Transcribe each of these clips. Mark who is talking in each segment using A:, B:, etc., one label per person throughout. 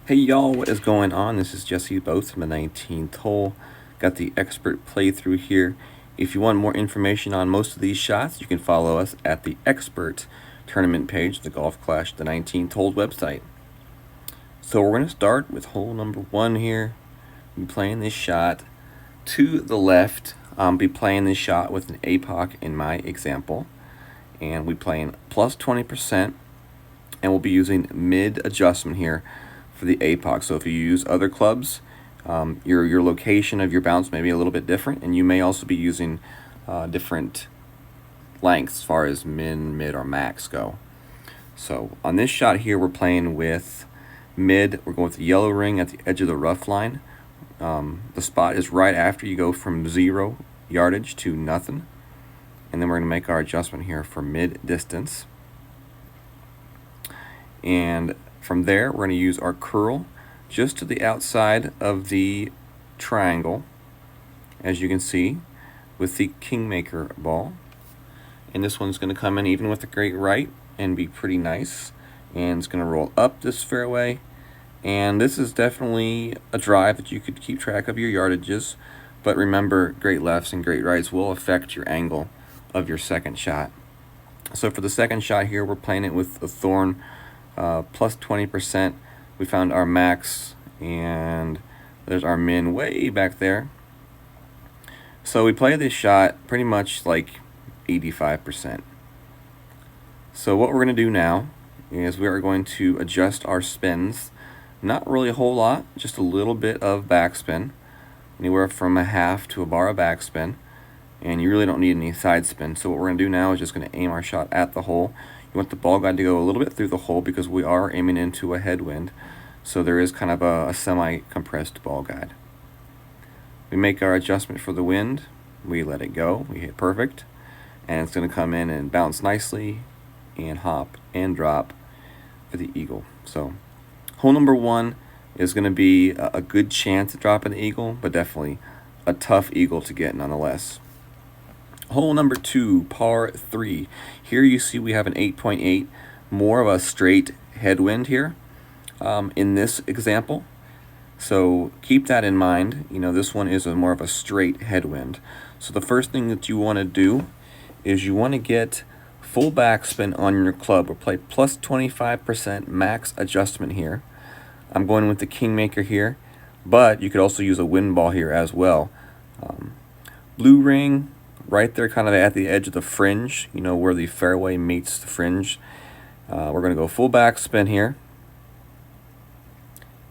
A: Hey y'all, what is going on? This is Jesse Both from the 19th hole. Got the expert playthrough here. If you want more information on most of these shots, you can follow us at the expert tournament page, the Golf Clash, the 19th hole website. So we're going to start with hole number 1 here. We'll be playing this shot to the left. I'll be playing this shot with an APOC in my example. And we're playing plus 20%. And we'll be using mid adjustment here for the APOC. So if you use other clubs, your location of your bounce may be a little bit different, and you may also be using different lengths as far as min, mid, or max go. So on this shot here, we're playing with mid. We're going with the yellow ring at the edge of the rough line. The spot is right after you go from 0 yardage to nothing. And then we're going to make our adjustment here for mid distance. And from there, we're going to use our curl just to the outside of the triangle, as you can see, with the Kingmaker ball. And this one's going to come in even with a great right and be pretty nice. And it's going to roll up this fairway. And this is definitely a drive that you could keep track of your yardages. But remember, great lefts and great rights will affect your angle of your second shot. So for the second shot here, we're playing it with a thorn. Plus 20%. We found our max, and there's our min way back there. So we play this shot pretty much like 85%. So what we're going to do now is we are going to adjust our spins. Not really a whole lot, just a little bit of backspin, anywhere from a half to a bar of backspin, and you really don't need any side spin. So what we're going to do now is just going to aim our shot at the hole. You want the ball guide to go a little bit through the hole because we are aiming into a headwind, so there is kind of a semi-compressed ball guide. We make our adjustment for the wind, we let it go, we hit perfect, and it's going to come in and bounce nicely and hop and drop for the eagle. So hole number 1 is going to be a good chance at dropping the eagle, but definitely a tough eagle to get nonetheless. Hole number 2, par 3. Here you see we have an 8.8, more of a straight headwind here in this example. So keep that in mind. You know, this one is more of a straight headwind. So the first thing that you want to do is you want to get full backspin on your club. We'll play plus 25% max adjustment here. I'm going with the Kingmaker here, but you could also use a wind ball here as well. Blue ring right there, kind of at the edge of the fringe, you know, where the fairway meets the fringe. We're going to go full backspin here.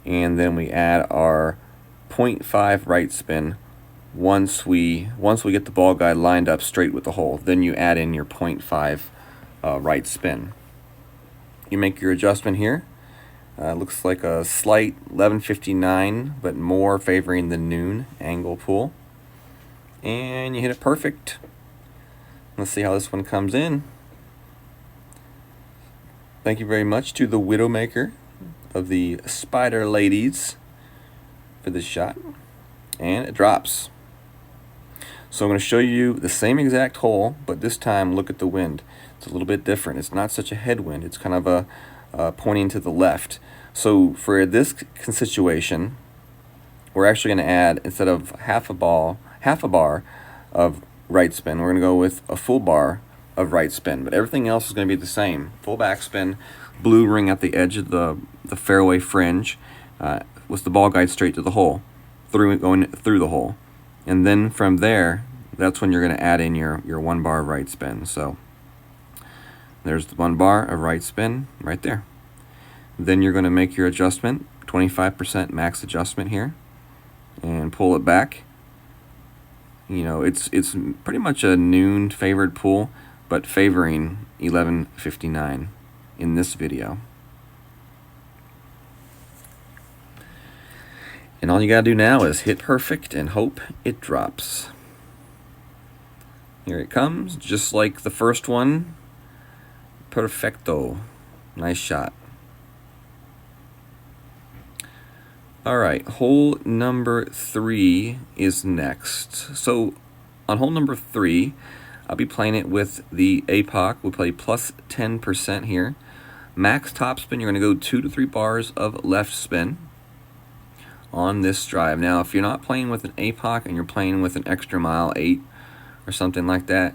A: And then we add our 0.5 right spin once we get the ball guide lined up straight with the hole. Then you add in your 0.5 right spin. You make your adjustment here. Looks like a slight 1159, but more favoring the noon angle pool. And you hit it perfect. Let's see how this one comes in. Thank you very much to the Widowmaker of the Spider Ladies for this shot. And it drops. So I'm going to show you the same exact hole, but this time look at the wind. It's a little bit different. It's not such a headwind. It's kind of a pointing to the left. So for this situation, we're actually going to add, instead of half a bar of right spin, we're going to go with a full bar of right spin. But everything else is going to be the same. Full backspin, blue ring at the edge of the fairway fringe with the ball guide straight to the hole, going through the hole. And then from there, that's when you're going to add in your 1 bar of right spin. So there's the 1 bar of right spin right there. Then you're going to make your adjustment, 25% max adjustment here, and pull it back. You know, it's pretty much a noon favored pool, but favoring 1159 in this video. And all you gotta do now is hit perfect and hope it drops. Here it comes, just like the first one. Perfecto. Nice shot. All right, hole number 3 is next. So on hole number 3, I'll be playing it with the APOC. We'll play plus 10% here. Max topspin, you're going to go 2 to 3 bars of left spin. on this drive. Now, if you're not playing with an APOC and you're playing with an extra mile 8 or something like that,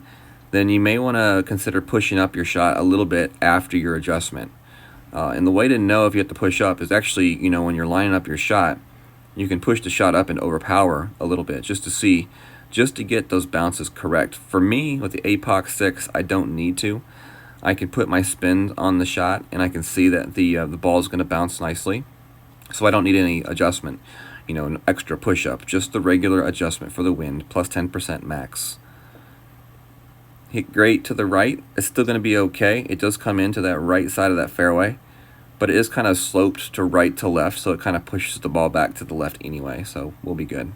A: then you may want to consider pushing up your shot a little bit after your adjustment. And the way to know if you have to push up is actually, when you're lining up your shot, you can push the shot up and overpower a little bit just to get those bounces correct. For me, with the APOC 6, I don't need to. I can put my spin on the shot, and I can see that the ball is going to bounce nicely. So I don't need any adjustment, an extra push-up, just the regular adjustment for the wind, plus 10% max. Hit great to the right. It's still going to be okay. It does come into that right side of that fairway, but it is kind of sloped to right to left, so it kind of pushes the ball back to the left anyway, so we'll be good.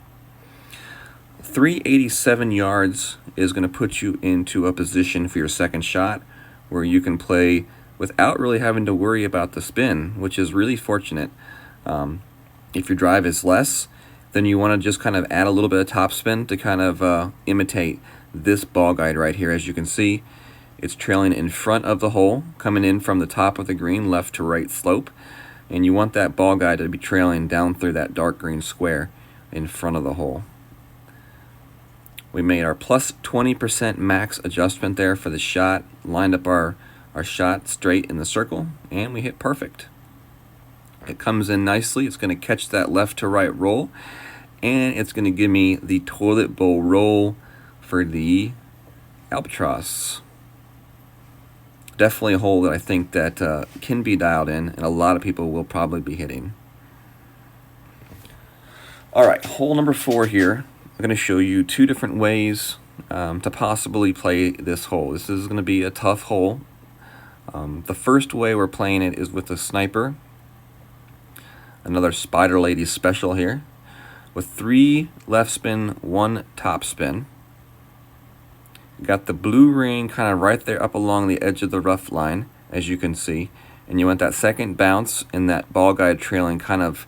A: 387 yards is going to put you into a position for your second shot where you can play without really having to worry about the spin, which is really fortunate. If your drive is less, then you want to just kind of add a little bit of topspin to kind of imitate this ball guide right here. As you can see, it's trailing in front of the hole, coming in from the top of the green, left to right slope, and you want that ball guide to be trailing down through that dark green square in front of the hole. We made our plus 20% max adjustment there for the shot, lined up our shot straight in the circle, and we hit perfect. It comes in nicely. It's going to catch that left to right roll, and it's going to give me the toilet bowl roll for the Albatross. Definitely a hole that I think that can be dialed in, and a lot of people will probably be hitting. All right, hole number 4 here. I'm going to show you 2 different ways to possibly play this hole. This is going to be a tough hole. The first way we're playing it is with a sniper. Another Spider Ladies special here, with 3 left spin, 1 top spin. Got the blue ring kind of right there up along the edge of the rough line, as you can see, and you want that second bounce and that ball guide trailing kind of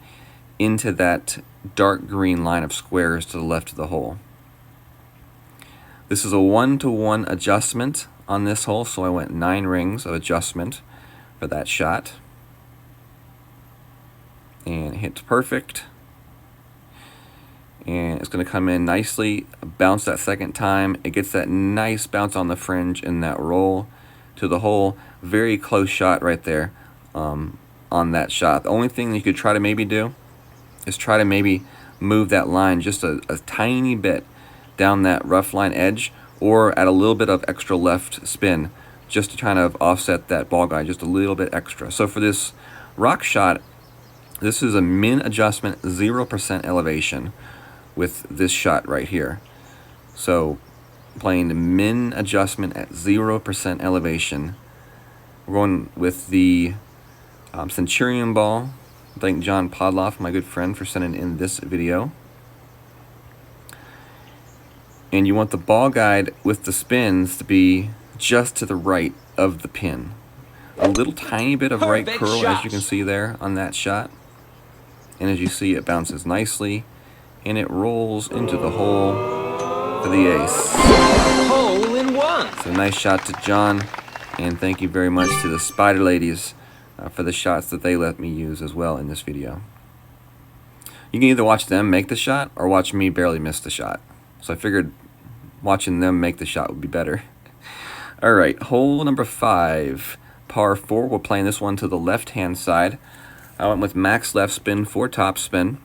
A: into that dark green line of squares to the left of the hole. This is a 1-to-1 adjustment on this hole, so I went 9 rings of adjustment for that shot. And it hits perfect. And it's going to come in nicely, bounce that second time. It gets that nice bounce on the fringe and that roll to the hole. Very close shot right there on that shot. The only thing you could try to maybe do is try to maybe move that line just a tiny bit down that rough line edge, or add a little bit of extra left spin just to kind of offset that ball guide just a little bit extra. So for this rock shot, this is a min adjustment, 0% elevation with this shot right here. So playing the min adjustment at 0% elevation. We're going with the Centurion ball. Thank John Podloff, my good friend, for sending in this video. And you want the ball guide with the spins to be just to the right of the pin. A little tiny bit of right curl, as you can see there on that shot. And as you see, it bounces nicely, and it rolls into the hole for the ace.
B: Hole in one.
A: So nice shot to John, and thank you very much to the Spider Ladies for the shots that they let me use as well in this video. You can either watch them make the shot or watch me barely miss the shot. So I figured watching them make the shot would be better. All right, hole number 5, par 4. We're playing this one to the left-hand side. I went with max left spin for top spin.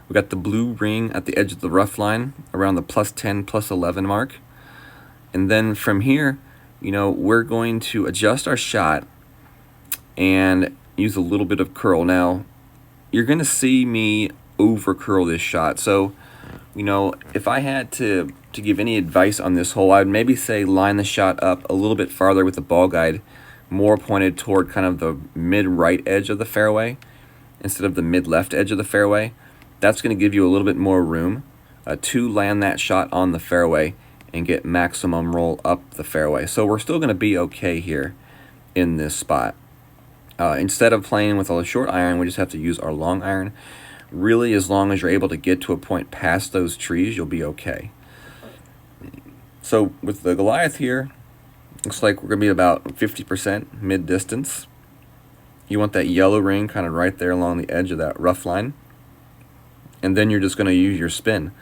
A: We got the blue ring at the edge of the rough line around the plus 10, plus 11 mark. And then from here, we're going to adjust our shot and use a little bit of curl. Now, you're going to see me over curl this shot. So, if I had to give any advice on this hole, I would maybe say line the shot up a little bit farther with the ball guide, more pointed toward kind of the mid-right edge of the fairway instead of the mid-left edge of the fairway. That's going to give you a little bit more room to land that shot on the fairway and get maximum roll up the fairway. So we're still going to be okay here in this spot. Instead of playing with a short iron, we just have to use our long iron. Really, as long as you're able to get to a point past those trees, you'll be okay. So with the Goliath here, looks like we're going to be about 50% mid-distance. You want that yellow ring kind of right there along the edge of that rough line. and then you're just going to use your spin,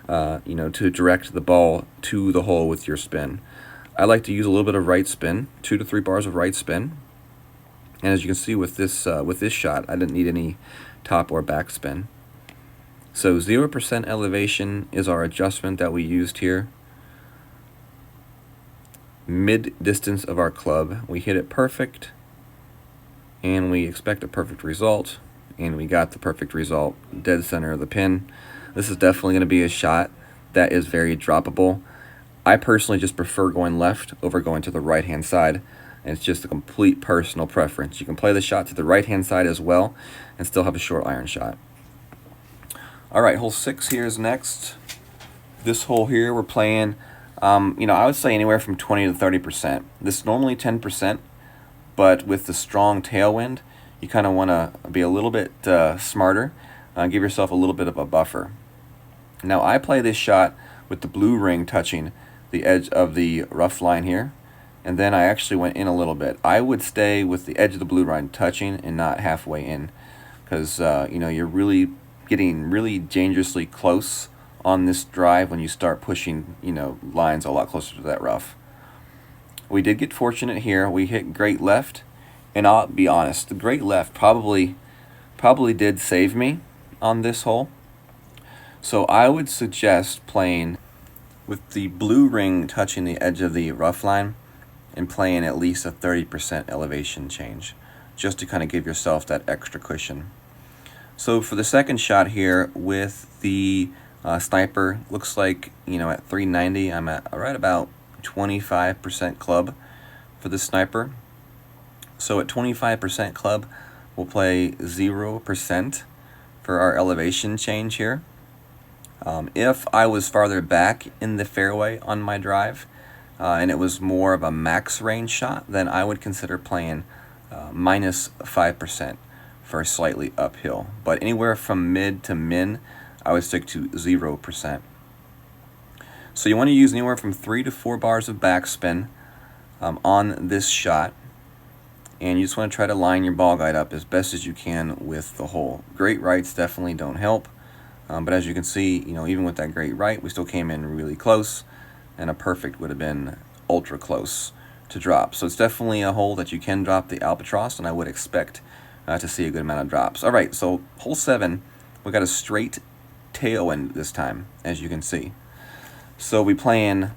A: to direct the ball to the hole with your spin. I like to use a little bit of right spin, 2 to 3 bars of right spin. And as you can see with this shot, I didn't need any top or back spin. So 0% elevation is our adjustment that we used here. Mid distance of our club, we hit it perfect, and we expect a perfect result, and we got the perfect result, dead center of the pin. This is definitely going to be a shot that is very droppable. I personally just prefer going left over going to the right hand side, and it's just a complete personal preference. You can play the shot to the right hand side as well and still have a short iron shot. Alright, hole 6 here is next. This hole here we're playing, I would say anywhere from 20 to 30%. This is normally 10%, but with the strong tailwind, you kind of want to be a little bit smarter, give yourself a little bit of a buffer. Now I play this shot with the blue ring touching the edge of the rough line here, and then I actually went in a little bit. I would stay with the edge of the blue line touching and not halfway in, because you're really getting really dangerously close on this drive when you start pushing lines a lot closer to that rough. We did get fortunate here. We hit great left, and I'll be honest, the great left probably did save me on this hole. So I would suggest playing with the blue ring touching the edge of the rough line and playing at least a 30% elevation change, just to kind of give yourself that extra cushion. So for the second shot here with the sniper, looks like at 390 I'm at right about 25% club for the sniper. So at 25% club, we'll play 0% for our elevation change here. If I was farther back in the fairway on my drive, and it was more of a max range shot, then I would consider playing minus 5% for slightly uphill. But anywhere from mid to min, I would stick to 0%. So you want to use anywhere from 3 to 4 bars of backspin on this shot, and you just want to try to line your ball guide up as best as you can with the hole. Great rights definitely don't help. But as you can see, even with that great right, we still came in really close, and a perfect would have been ultra close to drop. So it's definitely a hole that you can drop the albatross, and I would expect to see a good amount of drops. All right, so hole 7, we got a straight tailwind this time, as you can see. So we playing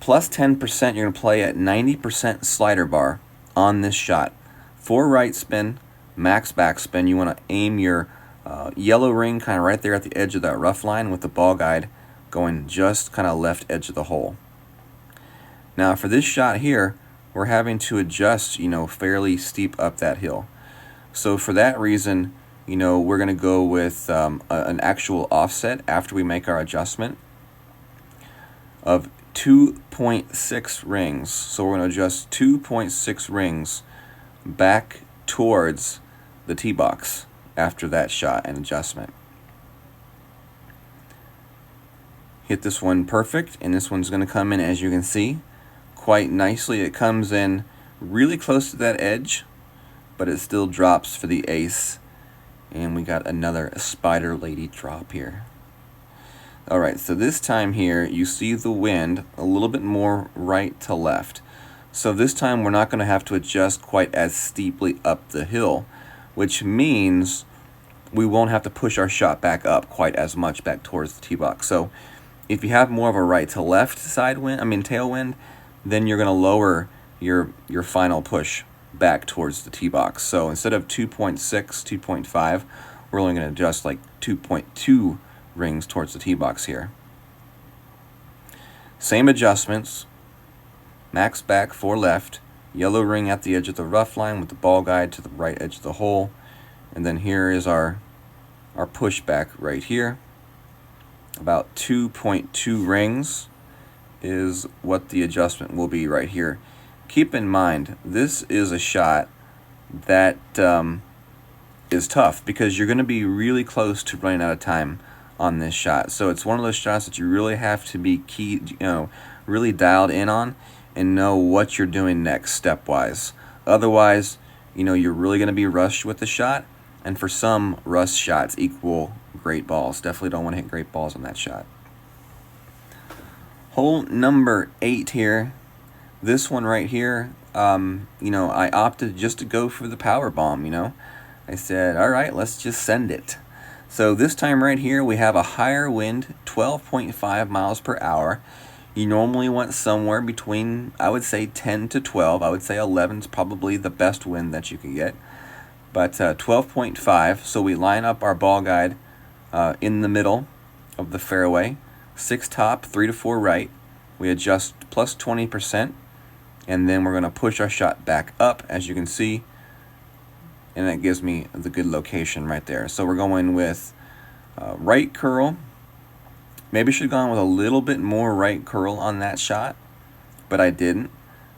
A: plus 10%. You're going to play at 90% slider bar on this shot. 4 right spin, max backspin. You want to aim your yellow ring kind of right there at the edge of that rough line with the ball guide going just kind of left edge of the hole. Now for this shot here, we're having to adjust, fairly steep up that hill. So for that reason, we're going to go with an actual offset after we make our adjustment of 2.6 rings. So we're going to adjust 2.6 rings back towards the tee box after that shot and adjustment. Hit this one perfect, and this one's going to come in, as you can see, quite nicely. It comes in really close to that edge, but it still drops for the ace, and we got another Spider Lady drop here. Alright, so this time here you see the wind a little bit more right to left. So this time we're not going to have to adjust quite as steeply up the hill, which means we won't have to push our shot back up quite as much back towards the tee box. So if you have more of a right to left side wind, tailwind, then you're going to lower your final push back towards the tee box. So instead of 2.6, 2.5, we're only going to adjust like 2.2 rings towards the tee box here. Same adjustments, max back, 4 left, yellow ring at the edge of the rough line with the ball guide to the right edge of the hole, and then here is our pushback right here. About 2.2 rings is what the adjustment will be right here. Keep in mind, this is a shot that is tough because you're going to be really close to running out of time on this shot. So it's one of those shots that you really have to be really dialed in on and know what you're doing next stepwise. Otherwise, you're really going to be rushed with the shot, And for some, rust shots equal great balls. Definitely don't want to hit great balls on that shot. Hole number 8 here. This one right here, I opted just to go for the power bomb, I said, all right, let's just send it. So this time right here, we have a higher wind, 12.5 miles per hour. You normally want somewhere between, I would say 10 to 12. I would say 11 is probably the best wind that you can get. But 12.5, so we line up our ball guide in the middle of the fairway, 6 top, 3 to 4 right. We adjust plus 20%, and then we're going to push our shot back up, as you can see, and that gives me the good location right there. So we're going with right curl. Maybe should have gone with a little bit more right curl on that shot, but I didn't.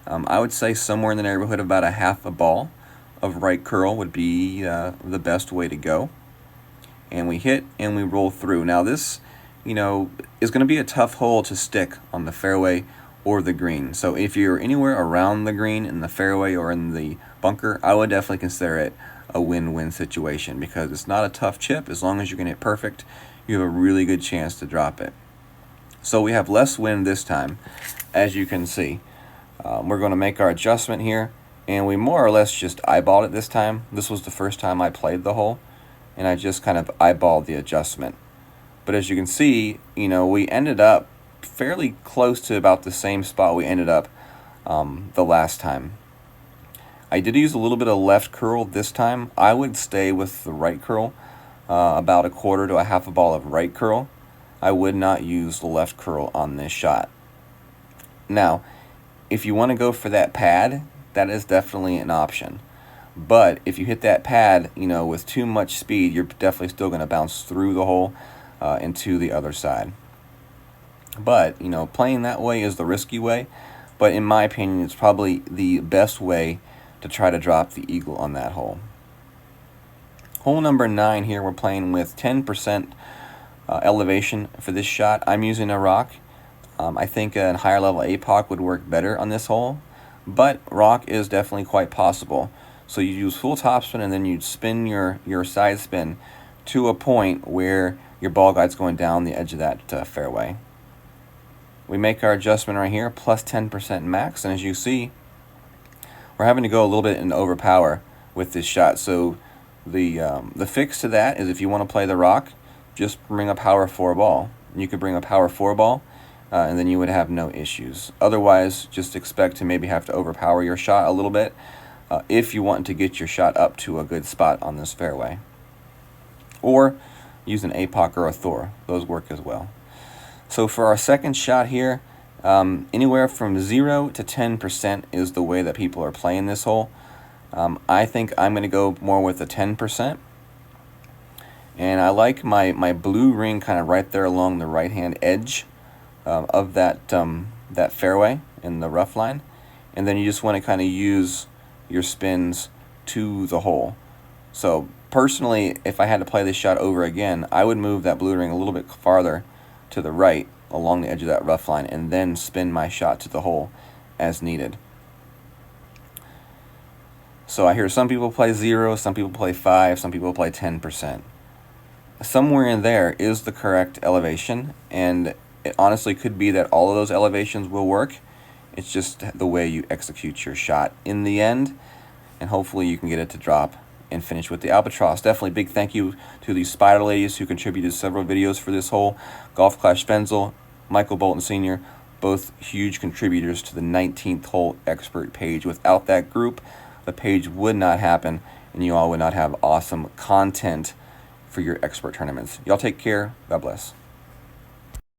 A: I would say somewhere in the neighborhood of about a half a ball of right curl would be the best way to go. And we hit and we roll through. Now this, is going to be a tough hole to stick on the fairway or the green. So if you're anywhere around the green in the fairway or in the bunker, I would definitely consider it a win-win situation, because it's not a tough chip. As long as you can hit perfect, you have a really good chance to drop it. So we have less wind this time, as you can see. We're going to make our adjustment here, and we more or less just eyeballed it this time. This was the first time I played the hole, and I just kind of eyeballed the adjustment. But as you can see, we ended up fairly close to about the same spot we ended up the last time. I did use a little bit of left curl this time. I would stay with the right curl, about a quarter to a half a ball of right curl. I would not use the left curl on this shot. Now, if you want to go for that pad, that is definitely an option. But if you hit that pad, with too much speed, you're definitely still going to bounce through the hole and to the other side. But, playing that way is the risky way. But in my opinion, it's probably the best way to try to drop the eagle on that hole. Hole number 9 here, we're playing with 10% elevation for this shot. I'm using a rock. I think a higher level APOC would work better on this hole, but rock is definitely quite possible. So you use full topspin, and then you spin your side spin to a point where your ball guide's going down the edge of that fairway. We make our adjustment right here, plus 10% max, and as you see, we're having to go a little bit in overpower with this shot. So the fix to that is, if you want to play the rock, just bring a power 4 ball. You could bring a power 4 ball, and then you would have no issues. Otherwise, just expect to maybe have to overpower your shot a little bit if you want to get your shot up to a good spot on this fairway. Or use an APOC or a Thor. Those work as well. So for our second shot here, anywhere from 0 to 10% is the way that people are playing this hole. I think I'm going to go more with the 10%. And I like my blue ring kind of right there along the right-hand edge of that fairway in the rough line. And then you just want to kind of use your spins to the hole. So personally, if I had to play this shot over again, I would move that blue ring a little bit farther to the right along the edge of that rough line, and then spin my shot to the hole as needed. So I hear some people play 0, some people play 5, some people play 10%. Somewhere in there is the correct elevation, and it honestly could be that all of those elevations will work. It's just the way you execute your shot in the end, and hopefully you can get it to drop and finish with the albatross. Definitely big thank you to the Spider Ladies who contributed several videos for this hole. Golf Clash Fenzl, Michael Bolton Sr., both huge contributors to the 19th hole expert page. Without that group, the page would not happen, and you all would not have awesome content for your expert tournaments. Y'all take care. God bless.